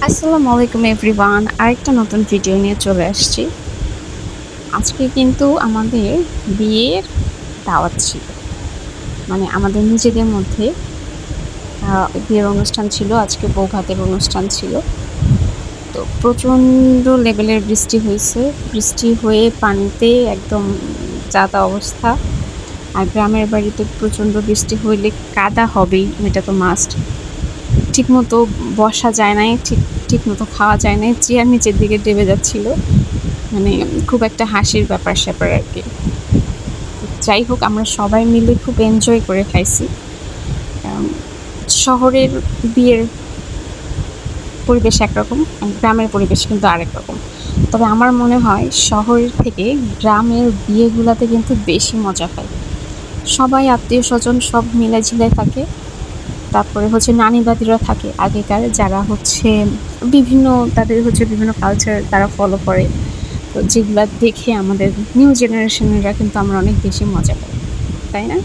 আসসালামু আলাইকুম এভরিওয়ান। আরেকটা নতুন ভিডিও নিয়ে চলে আসছি। আজকে কিন্তু আমাদের বিয়ের দাওয়াত ছিল। মানে আমাদের নিজেদের মধ্যে বিয়ের অনুষ্ঠান ছিল। আজকে বৌভাতের অনুষ্ঠান ছিল। তো প্রচণ্ড লেভেলের বৃষ্টি হইছে। বৃষ্টি হয়ে পানিতে একদম যা-তা অবস্থা। আর গ্রামের বাড়িতে প্রচণ্ড বৃষ্টি হইলে কাদা হবেই, এটা তো মাস্ট। ঠিকমতো বসা যায় নাই, ঠিকমতো খাওয়া যায় নাই। চেয়ার নিচের দিকে ডেবে যাচ্ছিল। মানে খুব একটা হাসির ব্যাপার-স্যাপার আরকি। যাই হোক, আমরা সবাই মিলে খুব এনজয় করে খাইছি। শহরের বিয়ের পরিবেশ একরকম, গ্রামের পরিবেশ কিন্তু আরেক রকম। তবে আমার মনে হয় শহরের থেকে গ্রামের বিয়েগুলাতে কিন্তু বেশি মজা পাই। সবাই আত্মীয়স্বজন সব মিলে-ঝিলে থাকে। তারপরে হচ্ছে নানি-দাদিরা থাকে আগেকার, যারা হচ্ছে বিভিন্ন কালচার তারা ফলো করে। তো যেগুলা দেখে আমাদের নিউ জেনারেশনেরা কিন্তু আমরা অনেক বেশি মজা পাই, তাই না?